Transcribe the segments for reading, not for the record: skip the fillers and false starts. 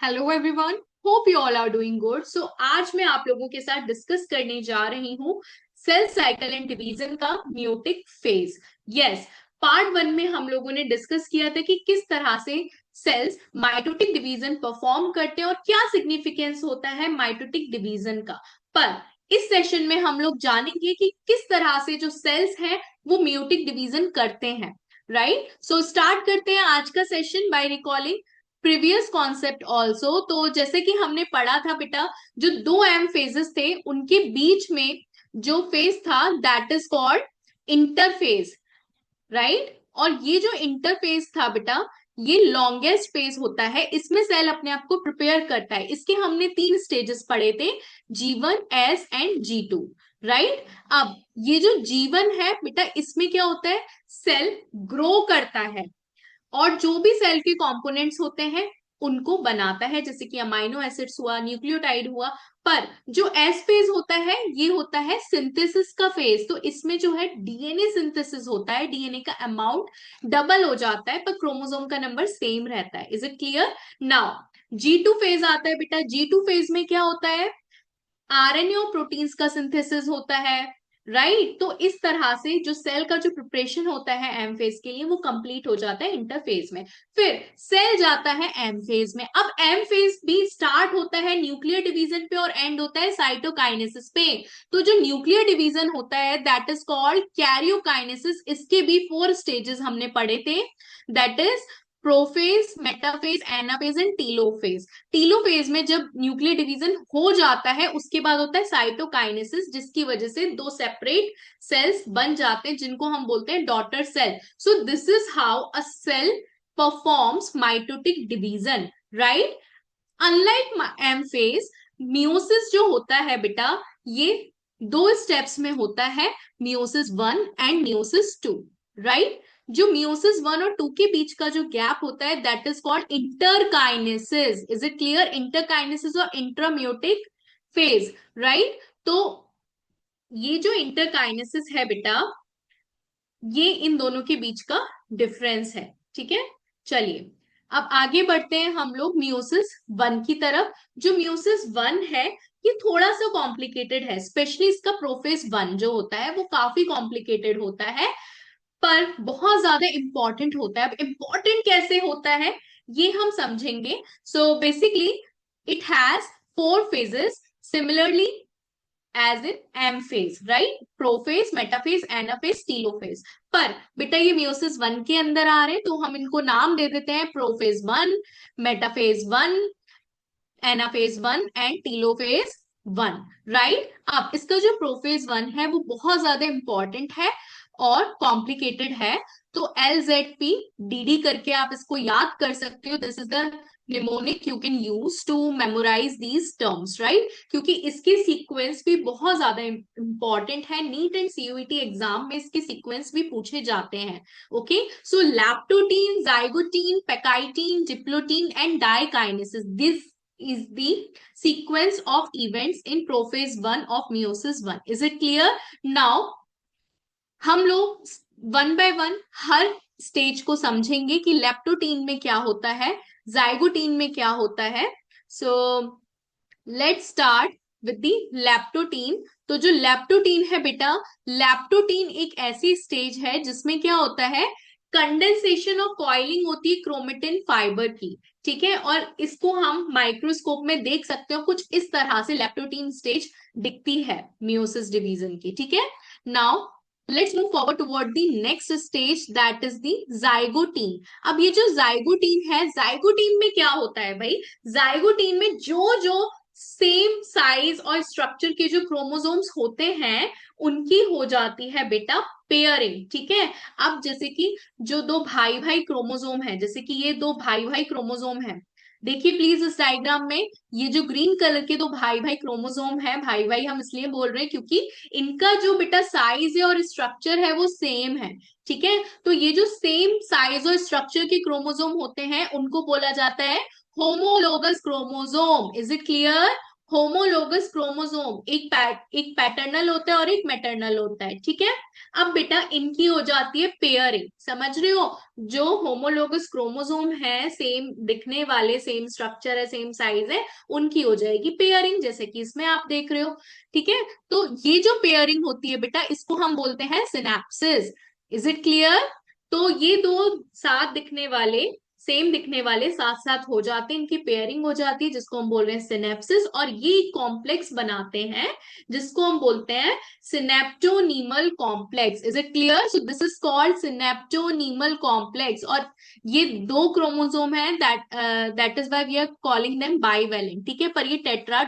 Hello everyone, hope you all are doing good. So आज मैं आप लोगों के साथ डिस्कस करने जा रही हूँ सेल साइकिल एंड डिवीजन का meiotic phase. Yes, part one में हम लोगों ने डिस्कस किया था कि किस तरह से सेल्स माइटोटिक डिवीजन परफॉर्म करते हैं और क्या सिग्निफिकेंस होता है माइटोटिक डिवीजन का। पर इस सेशन में हम लोग जानेंगे कि किस तरह से जो सेल्स हैं वो म्यूटिक डिवीजन करते हैं। राइट, सो स्टार्ट करते हैं आज का session by recalling previous concept also. तो जैसे कि हमने पढ़ा था बेटा, जो दो एम फेजेस थे उनके बीच में जो फेज था that is called interphase. Right, और ये जो इंटरफेज था बेटा, ये लॉन्गेस्ट फेज होता है। इसमें सेल अपने आप को प्रिपेयर करता है। इसके हमने तीन स्टेजेस पढ़े थे, G1, S and G2। Right, अब ये जो G1 है बेटा, इसमें क्या होता है, सेल ग्रो करता है और जो भी सेल के कंपोनेंट्स होते हैं उनको बनाता है, जैसे कि अमाइनो एसिड्स हुआ, न्यूक्लियोटाइड हुआ। पर जो एस फेज होता है ये होता है सिंथेसिस का फेज। तो इसमें जो है डीएनए सिंथेसिस होता है, डीएनए का अमाउंट डबल हो जाता है पर क्रोमोसोम का नंबर सेम रहता है। Is it clear? Now G2 phase आता है बेटा। G2 फेज में क्या होता है, आरएनए और प्रोटीन्स का सिंथेसिस होता है। राइट, तो इस तरह से जो सेल का जो प्रिपरेशन होता है एम फेज के लिए वो कंप्लीट हो जाता है इंटरफेज में। फिर सेल जाता है एम फेज में। अब एम फेज भी स्टार्ट होता है न्यूक्लियर डिवीजन पे और एंड होता है साइटोकाइनेसिस पे। तो जो न्यूक्लियर डिवीजन होता है दैट इज कॉल्ड कैरियोकाइनेसिस। इसके भी 4 स्टेजेस हमने पढ़े थे, that is prophase, metaphase, anaphase and telophase. Telophase में जब न्यूक्लियर डिवीजन हो जाता है उसके बाद होता है साइटोकाइनेसिस, जिसकी वजह से दो सेपरेट सेल्स बन जाते हैं जिनको हम बोलते हैं daughter cell. So this is how a cell performs mitotic division. Right, unlike M phase, meiosis जो होता है बेटा, ये 2 स्टेप्स में होता है, मियोसिस 1 एंड मियोसिस 2। राइट, जो मियोसिस 1 और 2 के बीच का जो गैप होता है that is called interkinesis. Is it clear? Interkinesis और इंट्राम्योटिक फेज। राइट, तो ये जो इंटरकाइनेसिस है बेटा, ये इन दोनों के बीच का डिफरेंस है। ठीक है, चलिए अब आगे बढ़ते हैं हम लोग मियोसिस 1 की तरफ। जो मियोसिस 1 है ये थोड़ा सा कॉम्प्लिकेटेड है, स्पेशली इसका प्रोफेज 1 जो होता है वो काफी कॉम्प्लिकेटेड होता है पर बहुत ज्यादा इंपॉर्टेंट होता है। अब इंपॉर्टेंट कैसे होता है ये हम समझेंगे। So basically it has 4 phases similarly as in M phase. Right, prophase, metaphase, anaphase, telophase. पर बेटा ये मियोसिस 1 के अंदर आ रहे हैं तो हम इनको नाम दे देते हैं prophase 1, metaphase 1, anaphase 1 and telophase 1। Right, अब इसका जो प्रोफेज 1 है वो बहुत ज्यादा इंपॉर्टेंट है और कॉम्प्लिकेटेड है। तो LZP DD करके आप इसको याद कर सकते हो। This is the mnemonic you can use to memorise these terms. Right, क्योंकि इसके सीक्वेंस भी बहुत ज्यादा इंपॉर्टेंट है। नीट एंड सीयूईटी एग्जाम में इसके सीक्वेंस भी पूछे जाते हैं। Okay, so leptotene, zygotene, pachytene, diplotene and diakinesis, this is the sequence of events in prophase 1 of meiosis 1. Is it clear? Now हम लोग 1 बाय 1 हर स्टेज को समझेंगे कि लेप्टोटीन में क्या होता है, जाइगोटीन में क्या होता है। So let's start with the leptotene. तो जो लैप्टोटीन है बेटा, लैप्टोटीन एक ऐसी स्टेज है जिसमें क्या होता है, कंडेंसेशन और कॉइलिंग होती है क्रोमेटिन फाइबर की। ठीक है, और इसको हम माइक्रोस्कोप में देख सकते हो, कुछ इस तरह से लैप्टोटीन स्टेज दिखती है मियोसिस डिवीजन की। ठीक है, now let's move forward toward the next stage that is the zygotene. अब ये जो जाइगोटीन है, जाइगोटीन में क्या होता है भाई, जाइगोटीन में जो जो सेम साइज और स्ट्रक्चर के जो क्रोमोसोम्स होते हैं उनकी हो जाती है बेटा पेयरिंग। ठीक है, अब जैसे कि जो दो भाई भाई क्रोमोसोम है, जैसे कि ये दो भाई भाई क्रोमोसोम है, देखिए प्लीज इस डायग्राम में, ये जो ग्रीन कलर के दो भाई भाई क्रोमोसोम है, भाई भाई हम इसलिए बोल रहे हैं क्योंकि इनका जो बेटा साइज है और स्ट्रक्चर है वो सेम है। ठीक है, तो ये जो सेम साइज और स्ट्रक्चर के क्रोमोसोम होते हैं उनको बोला जाता है homologous chromosome. Is it clear? Homologous chromosome एक पैटर्नल होता है और एक मैटरनल होता है, ठीक है। अब बेटा इनकी हो जाती है पेयरिंग, समझ रहे हो। जो होमोलोगस क्रोमोसोम है, सेम दिखने वाले, सेम स्ट्रक्चर है, सेम साइज है, उनकी हो जाएगी पेयरिंग, जैसे कि इसमें आप देख रहे हो, ठीक है। तो ये जो पेयरिंग होती है बेटा, इसको हम बोलते हैं सिनेप्सिस। Is it clear? तो ये दो साथ दिखने वाले, सेम दिखने वाले साथ साथ हो जाते हैं, इनकी पेयरिंग हो जाती है, जिसको हम बोल रहे हैं सिनेप्सिस, और ये कॉम्प्लेक्स बनाते हैं जिसको हम बोलते हैं synaptonemal complex. Is it clear? So this is called synaptonemal complex. और ये दो क्रोमोसोम है, that is why we are calling them bivalent, ठीक है, पर ये टेट्रा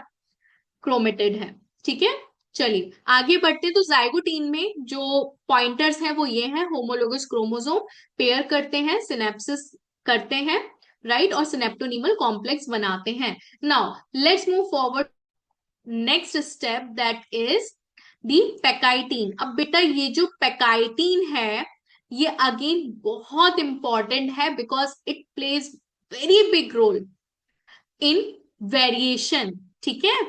क्रोमेटेड है, ठीक है। चलिए आगे बढ़ते, तो जाइगोटीन में जो पॉइंटर्स हैं वो ये हैं, होमोलोगस क्रोमोसोम पेयर करते हैं, सिनेप्सिस करते हैं, राइट, और सिनेप्टोनीमल कॉम्प्लेक्स बनाते हैं। Now let's move forward, next step that is the pachytene. अब बेटा ये जो पेकाइटीन है, ये अगेन बहुत इंपॉर्टेंट है, because it plays very big role in variation, ठीक है।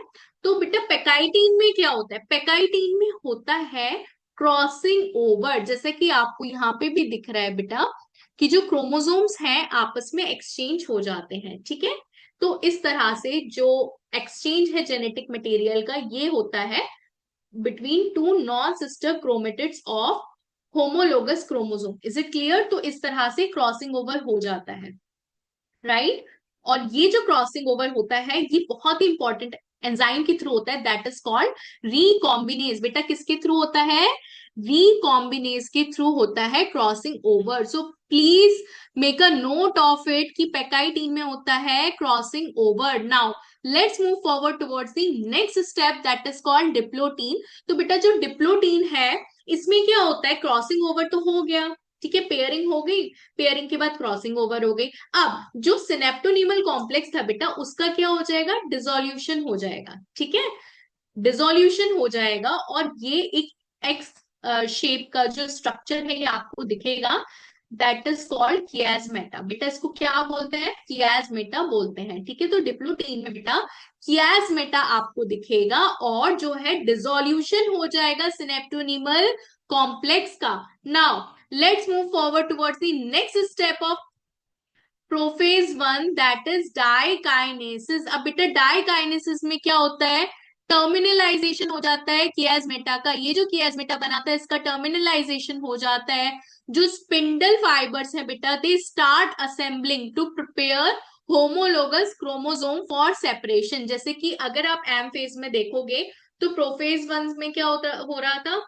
तो बेटा पेकाइटीन में क्या होता है? पेकाइटीन में होता है क्रॉसिंग ओवर, जैसे कि आपको यहाँ पे भी दिख रहा है बेटा, कि जो क्रोमोसोम्स हैं आपस में एक्सचेंज हो जाते हैं, ठीक है। तो इस तरह से जो एक्सचेंज है जेनेटिक मटेरियल का, ये होता है between two non sister chromatids of homologous chromosome. Is it clear? तो इस तरह से क्रॉसिंग ओवर हो जाता है, राइट। और ये जो क्रॉसिंग ओवर होता है, ये बहुत ही इंपॉर्टेंट एंजाइम के थ्रू होता है, दैट इज कॉल्ड रीकॉम्बिनेज। बेटा किसके थ्रू होता है? रीकॉम्बिनेज के थ्रू होता है crossing over. So please make a note of it कि पेकाइटीन में होता है crossing over. Now let's move forward towards the next step, that is called diplotene. तो बेटा जो डिप्लोटीन है, इसमें क्या होता है? क्रॉसिंग ओवर तो हो गया, ठीक है, पेयरिंग हो गई, पेयरिंग के बाद क्रॉसिंग ओवर हो गई। अब जो सिनेप्टोनीमल कॉम्प्लेक्स था बेटा, उसका क्या हो जाएगा? डिसोल्यूशन हो जाएगा, ठीक है, डिसोल्यूशन हो जाएगा, और ये एक एक्स शेप का जो स्ट्रक्चर है ये आपको दिखेगा, दैट इज कॉल्ड कियास्मेटा। बेटा इसको क्या बोलते हैं? कियास्मेटा बोलते हैं, ठीक है। तो डिप्लोटीन में बेटा कियास्मेटा आपको दिखेगा, और जो है डिसोल्यूशन हो जाएगा सिनेप्टोनीमल कॉम्प्लेक्स का। Now let's move forward towards the next step of prophase one, that is diakinesis. अब बेटा डाइकाइनेसिस में क्या होता है? टर्मिनलाइजेशन हो जाता है कियास्मेटा का। ये जो कियास्मेटा बनाता है, इसका टर्मिनलाइजेशन हो जाता है। जो स्पिंडल फाइबर्स है बेटा, they start assembling to prepare homologous chromosome for separation. जैसे कि अगर आप एम फेज में देखोगे, तो प्रोफेज वन में क्या होता हो रहा था?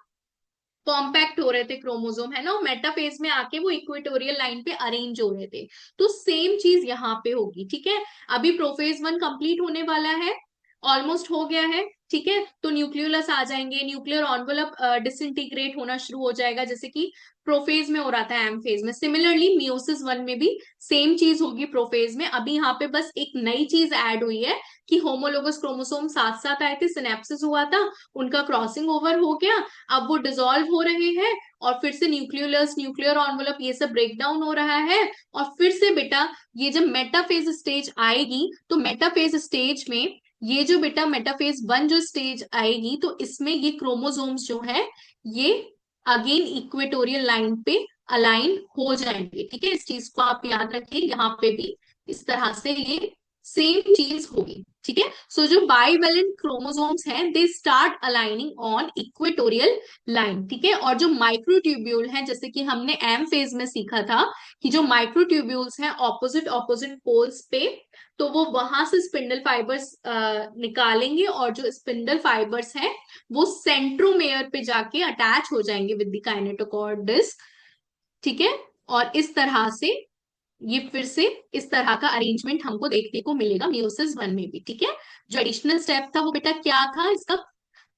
कॉम्पैक्ट हो रहे थे क्रोमोसोम, है ना, मेटाफेज में आके वो इक्वेटोरियल लाइन पे अरेंज हो रहे थे। तो सेम चीज यहाँ पे होगी, ठीक है। अभी प्रोफेज वन कंप्लीट होने वाला है, ऑलमोस्ट हो गया है, ठीक है। तो न्यूक्लियोलस आ जाएंगे, न्यूक्लियर ऑन्वेलप डिसइंटीग्रेट होना शुरू हो जाएगा, जैसे कि प्रोफेज में हो रहा था एम फेज में। सिमिलरली मियोसिस वन में भी सेम चीज होगी प्रोफेज में। अभी यहाँ पे बस एक नई चीज ऐड हुई है कि होमोलोगस क्रोमोसोम साथ साथ आए थे, सिनेप्सिस हुआ था, उनका क्रॉसिंग ओवर हो गया, अब वो डिसॉल्व हो रहे हैं, और फिर से न्यूक्लियोलस, न्यूक्लियर ऑन्वेलप, ये सब ब्रेक डाउन हो रहा है। और फिर से बेटा ये जब मेटाफेज स्टेज आएगी, तो मेटाफेज स्टेज में ये जो बेटा मेटाफेज वन जो स्टेज आएगी, तो इसमें ये क्रोमोसोम्स जो है ये अगेन इक्वेटोरियल लाइन पे अलाइन हो जाएंगे, ठीक है। इस चीज को आप याद रखिए, यहाँ पे भी इस तरह से ये सेम चीज होगी, ठीक है। सो जो बाइवेलेंट क्रोमोसोम्स हैं, they start aligning on equatorial line, ठीक है। और जो माइक्रोट्यूब्यूल है, जैसे कि हमने एम फेज में सीखा था कि जो माइक्रोट्यूब्यूल्स हैं ऑपोजिट ऑपोजिट पोल्स पे, तो वो वहां से स्पिंडल फाइबर्स निकालेंगे, और जो स्पिंडल फाइबर्स हैं वो सेंट्रोमेयर पे जाके अटैच हो जाएंगे विद द काइनेटोकोर डिस्क, ठीक है। और इस तरह से ये फिर से इस तरह का अरेंजमेंट हमको देखने को मिलेगा मियोसिस वन में भी, ठीक है। जो एडिशनल स्टेप था वो बेटा क्या था? इसका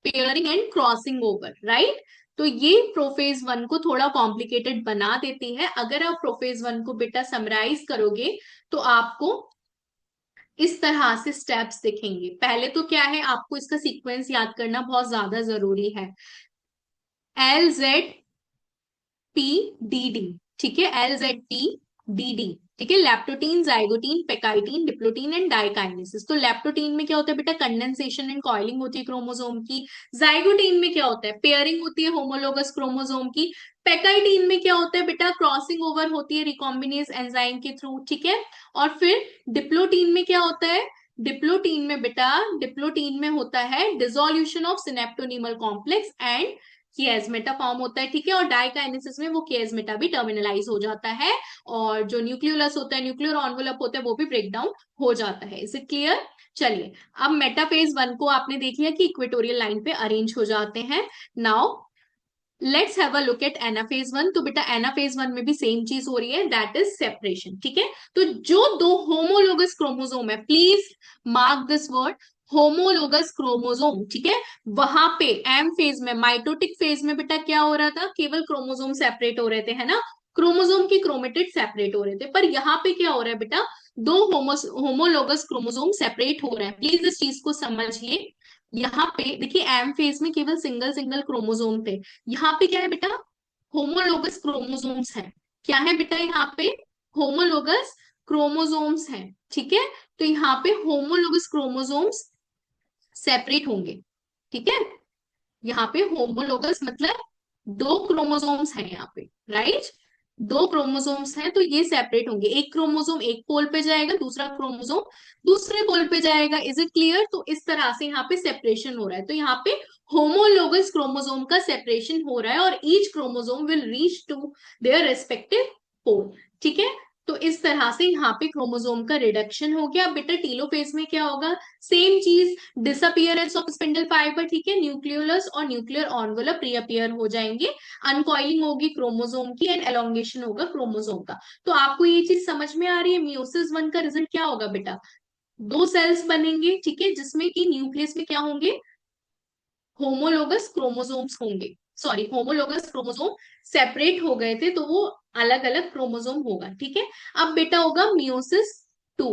pairing and crossing over, right. तो ये प्रोफेज वन को थोड़ा कॉम्प्लिकेटेड बना देती है। अगर आप प्रोफेज वन को बेटा समराइज करोगे, तो आपको इस तरह से स्टेप्स दिखेंगे। पहले तो क्या है, आपको इसका सीक्वेंस याद करना बहुत ज्यादा जरूरी है। LZPDD, ठीक है, LZPDD, ठीक है, लैप्टोटीन, zygotene, pachytene, diplotene and diakinesis. तो लैप्टोटीन में क्या होता है बेटा, कंडेंसेशन एंड कॉइलिंग होती है क्रोमोसोम की। जाइगोटीन में क्या होता है, पेयरिंग होती है होमोलोगस क्रोमोसोम की। पेकाइटीन में क्या होता है बेटा, क्रॉसिंग ओवर होती है रिकॉम्बिनेज एंजाइम के थ्रू। ठीक है, और फिर डिप्लोटीन में क्या होता है, डिप्लोटीन में बेटा, डिप्लोटीन में होता है dissolution of synaptonemal complex and chiasmata form होता है। ठीक है, और डाइकाइनेसिस में वो कियास्मेटा भी टर्मिनलाइज हो जाता है, और जो न्यूक्लियोलस होता है, न्यूक्लियर एनवेलप होता है, वो भी ब्रेक डाउन हो जाता है। Is it clear? चलिए, अब मेटाफेज वन को आपने देख लिया कि इक्वेटोरियल लाइन पे अरेंज हो जाते हैं। Now let's have a look eight anaphase one. तो बेटा एनाफेज वन में भी सेम चीज हो रही है, दैट इज सेपरेशन। ठीक है, तो जो दो होमोलोगस क्रोमोसोम है, please mark this word, homologous chromosome. ठीक है, वहां पे एम फेज में, माइटोटिक फेज में बेटा क्या हो रहा था, केवल क्रोमोसोम सेपरेट हो रहे थे, है ना, क्रोमोसोम की क्रोमेटिड सेपरेट हो रहे थे। पर यहाँ पे क्या हो रहा है बेटा, दो होमोलोगस क्रोमोसोम सेपरेट हो रहे हैं। प्लीज इस चीज को समझिए। यहाँ पे देखिए, एम फेज में केवल सिंगल सिंगल क्रोमोसोम थे, यहाँ पे क्या है बेटा, होमोलोगस क्रोमोसोम्स है। क्या है बेटा यहाँ पे, होमोलोगस क्रोमोसोम्स हैं। ठीक है, तो यहाँ पे होमोलोगस क्रोमोसोम्स सेपरेट होंगे। ठीक है, यहाँ पे होमोलोगस मतलब दो क्रोमोसोम्स हैं यहाँ पे, राइट, दो क्रोमोसोम्स हैं, तो ये सेपरेट होंगे। एक क्रोमोसोम एक पोल पे जाएगा, दूसरा क्रोमोसोम दूसरे पोल पे जाएगा। Is it clear? तो इस तरह से यहाँ पे सेपरेशन हो रहा है। तो यहाँ पे होमोलोगस क्रोमोसोम का सेपरेशन हो रहा है, और each chromosome will reach to their respective pole. ठीक है, तो इस तरह से यहाँ पे क्रोमोसोम का रिडक्शन हो गया। अब बेटा टीलोफेज में क्या होगा, सेम चीज, डिसअपियरेंस ऑफ स्पिंडल फाइबर। ठीक है, न्यूक्लियोलस और न्यूक्लियर एनवेलप रीअपियर हो जाएंगे, अनकॉइलिंग होगी क्रोमोसोम की एंड एलोंगेशन होगा क्रोमोसोम का। तो आपको ये चीज समझ में आ रही है, मियोसिस वन का रिजल्ट क्या होगा बेटा, दो सेल्स बनेंगे, ठीक है, जिसमें कि न्यूक्लियस में क्या होंगे, होमोलोगस क्रोमोसोम्स होंगे, सॉरी होमोलोगस क्रोमोसोम सेपरेट हो गए थे, तो वो अलग अलग क्रोमोसोम होगा। ठीक है, अब बेटा होगा मियोसिस टू।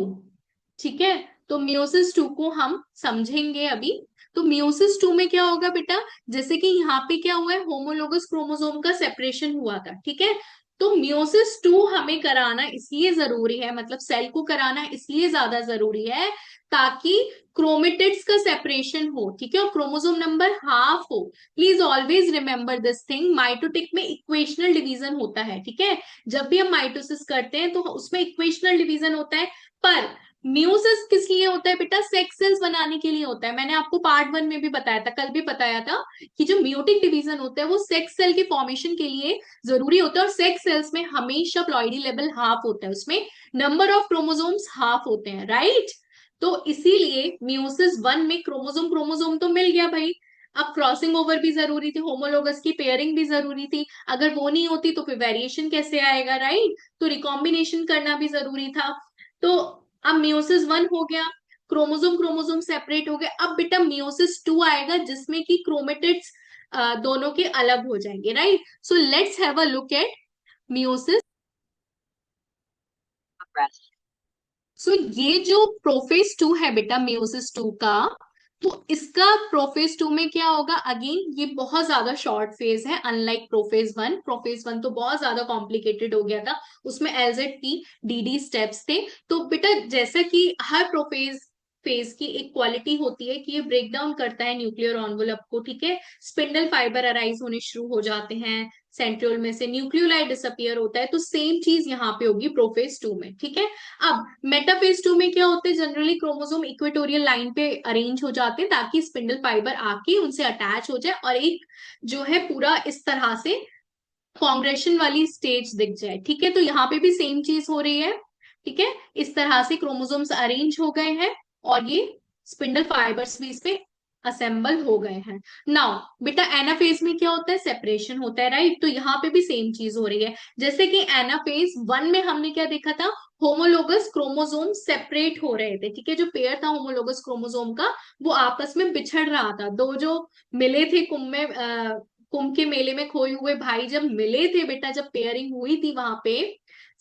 ठीक है, तो मियोसिस टू को हम समझेंगे अभी। तो मियोसिस टू में क्या होगा बेटा, जैसे कि यहाँ पे क्या हुआ है, होमोलोगस क्रोमोसोम का सेपरेशन हुआ था। ठीक है, तो मियोसिस टू हमें कराना इसलिए जरूरी है, मतलब सेल को कराना इसलिए ज्यादा जरूरी है, ताकि क्रोमेटिड्स का सेपरेशन हो। ठीक है, और क्रोमोसोम नंबर हाफ हो। Please always remember this thing, mitotic में इक्वेशनल डिवीजन होता है। ठीक है, जब भी हम माइटोसिस करते हैं तो उसमें इक्वेशनल डिवीजन होता है, पर म्यूसिस किस लिए होता है बेटा, सेक्स सेल्स बनाने के लिए होता है। मैंने आपको पार्ट वन में भी बताया था, कल भी बताया था, कि जो म्यूटिक डिवीजन होता है वो सेक्स सेल के फॉर्मेशन के लिए जरूरी होता है, और सेक्स सेल्स में हमेशा प्लॉइडी लेवल हाफ होता है, उसमें नंबर ऑफ क्रोमोसोम्स हाफ होते हैं, राइट। तो इसीलिए म्यूसिस वन में क्रोमोसोम क्रोमोसोम तो मिल गया भाई, अब क्रॉसिंग ओवर भी जरूरी थी, होमोलोगस की पेयरिंग भी जरूरी थी। अगर वो नहीं होती तो फिर वेरिएशन कैसे आएगा, राइट, तो रिकॉम्बिनेशन करना भी जरूरी था। तो अब मियोसिस वन हो गया, क्रोमोसोम क्रोमोसोम सेपरेट हो गए। अब बेटा मियोसिस टू आएगा, जिसमें कि क्रोमेटिड्स दोनों के अलग हो जाएंगे, right. So let's have a look at meiosis. So ये जो प्रोफेज टू है बेटा मियोसिस टू का, तो इसका प्रोफेज टू में क्या होगा, अगेन ये बहुत ज्यादा शॉर्ट फेज है, unlike prophase one. Prophase one तो बहुत ज्यादा कॉम्प्लिकेटेड हो गया था, उसमें एलजेड टी डी स्टेप्स थे। तो बेटा जैसा कि हर प्रोफेज फेज की एक क्वालिटी होती है कि ये ब्रेक डाउन करता है न्यूक्लियर एनवेलप को। ठीक है, स्पिंडल फाइबर अराइज होने शुरू हो जाते हैं, सेंट्रियोल में से न्यूक्लियोलाइट डिसअपियर होता है। तो सेम चीज यहाँ पे होगी प्रोफेज टू में। ठीक है, अब मेटाफेज टू में क्या होते हैं, जनरली क्रोमोसोम इक्वेटोरियल लाइन पे अरेंज हो जाते हैं, ताकि स्पिंडल फाइबर आके उनसे अटैच हो जाए, और एक जो है पूरा इस तरह से कॉन्ग्रेशन वाली स्टेज दिख जाए। ठीक है, तो यहाँ पे भी सेम चीज हो रही है। ठीक है, इस तरह से क्रोमोसोम्स अरेंज हो गए हैं, और ये स्पिंडल फाइबर्स भी इस पे असेंबल हो गए हैं। नाउ बेटा एनाफेज में क्या होता है, सेपरेशन होता है, राइट। तो यहाँ पे भी सेम चीज हो रही है, जैसे कि एनाफेज वन में हमने क्या देखा था, होमोलोगस क्रोमोसोम सेपरेट हो रहे थे। ठीक है, जो पेयर था होमोलोगस क्रोमोसोम का, वो आपस में बिछड़ रहा था। दो जो मिले थे कुंभ में, कुंभ के मेले में खोए हुए भाई जब मिले थे बेटा, जब पेयरिंग हुई थी वहां पे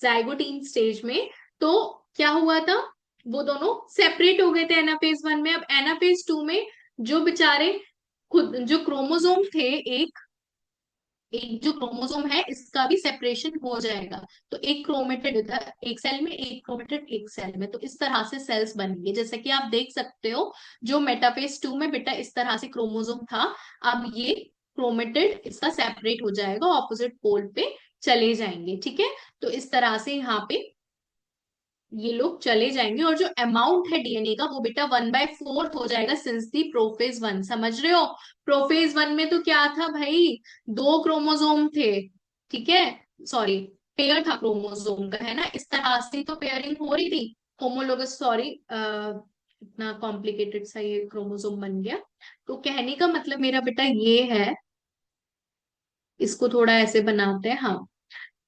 जाइगोटीन स्टेज में, तो क्या हुआ था, वो दोनों सेपरेट हो गए थे एनाफेज वन में। अब एनाफेज टू में जो बेचारे खुद जो क्रोमोसोम थे, एक एक जो क्रोमोसोम है इसका भी सेपरेशन हो जाएगा। तो एक क्रोमेटेड इधर एक सेल में, एक क्रोमेटेड एक सेल में, तो इस तरह से सेल्स बनेंगे। जैसे कि आप देख सकते हो जो मेटाफेज 2 में बेटा इस तरह से क्रोमोसोम था, अब ये क्रोमेटेड इसका सेपरेट हो जाएगा, ऑपोजिट पोल पे चले जाएंगे। ठीक है, तो इस तरह से यहाँ पे ये लोग चले जाएंगे, और जो अमाउंट है डीएनए का वो बेटा 1/4 हो जाएगा सिंस दी प्रोफेज 1। समझ रहे हो? प्रोफेज 1 में तो क्या था भाई, 2 क्रोमोसोम थे। ठीक है, सॉरी, पेयर था क्रोमोसोम का, है ना? इस तरह से तो पेयरिंग हो रही थी। होमोलोगस, सॉरी, इतना कॉम्प्लिकेटेड सा ये क्रोमोसोम बन गया। तो कहने का मतलब मेरा बेटा ये है, इसको थोड़ा ऐसे बनाते हैं, हाँ,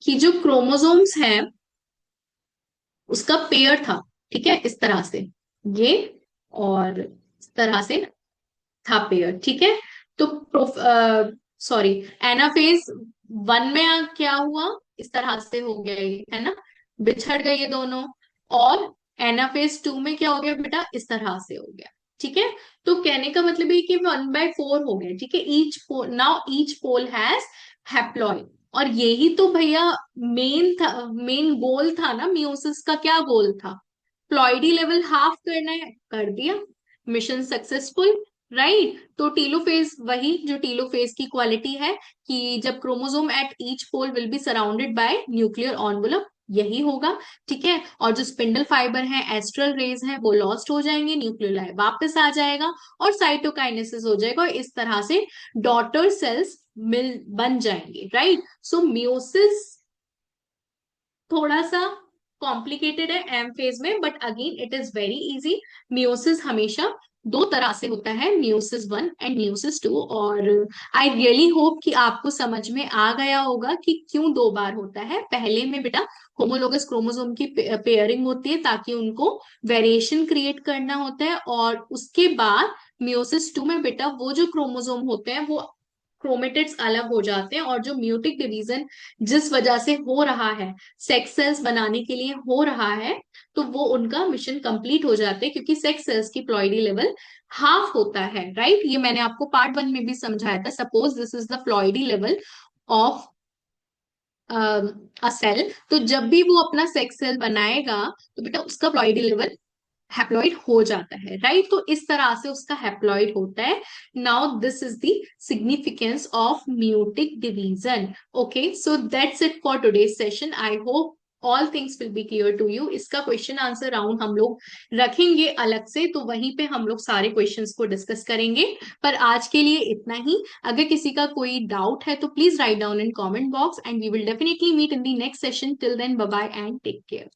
कि जो क्रोमोसोम्स हैं उसका पेयर था। ठीक है, इस तरह से ये, और इस तरह से था पेयर। ठीक है, तो सॉरी, एनाफेज 1 में क्या हुआ, इस तरह से हो गया ये, है ना, बिछड़ गए ये दोनों। और एनाफेज 2 में क्या हो गया बेटा, इस तरह से हो गया। ठीक है, तो कहने का मतलब ये कि 1/4 हो गया। ठीक है, each pole, now each pole has haploid. और यही तो भैया मेन था, मेन गोल था ना मियोसिस का। क्या गोल था? प्लॉइडी लेवल हाफ करना है, कर दिया, मिशन सक्सेसफुल। राइट, तो टीलोफेज, वही जो टीलोफेज की क्वालिटी है कि जब chromosome at each pole will be surrounded by nuclear envelope, यही होगा। ठीक है, और जो स्पिंडल फाइबर है, एस्ट्रल रेज है, वो लॉस्ट हो जाएंगे, न्यूक्लियोलाई वापस आ जाएगा, और साइटोकाइनेसिस हो जाएगा, और इस तरह से डॉटर सेल्स मिल बन जाएंगे। राइट, सो मियोसिस थोड़ा सा कॉम्प्लिकेटेड है एम फेज में, but again it is very easy. Meiosis हमेशा दो तरह से होता है, मियोसिस 1 एंड मियोसिस 2। और आई रियली होप कि आपको समझ में आ गया होगा कि क्यों 2 बार होता है। पहले में बेटा होमोलोगस क्रोमोसोम की पेयरिंग होती है ताकि उनको वेरिएशन क्रिएट करना होता है, और उसके बाद मियोसिस 2 में बेटा वो जो क्रोमोसोम होते हैं वो क्रोमेटिड्स अलग हो जाते हैं, और जो म्यूटिक डिवीजन जिस वजह से हो रहा है, सेक्स सेल्स बनाने के लिए हो रहा है, तो वो उनका मिशन कंप्लीट हो जाते हैं, क्योंकि सेक्स सेल्स की प्लॉइडी लेवल हाफ होता है। राइट, ये मैंने आपको पार्ट 1 में भी समझाया था। Suppose this is the ploidy level of a cell, तो जब भी वो अपना सेक्स सेल बनाएगा तो बेटा उसका प्लॉइडी लेवल हैप्लॉइड हो जाता है। राइट, तो इस तरह से उसका हैप्लॉइड होता है। Now this is the significance of meiotic division. Okay, so that's it for today's session. I hope all things will be clear to you. इसका क्वेश्चन आंसर राउंड हम लोग रखेंगे अलग से, तो वहीं पे हम लोग सारे क्वेश्चंस को डिस्कस करेंगे। पर आज के लिए इतना ही। अगर किसी का कोई डाउट है तो please write down in comment box, and we will definitely meet in the next session. Till then, bye bye and take care.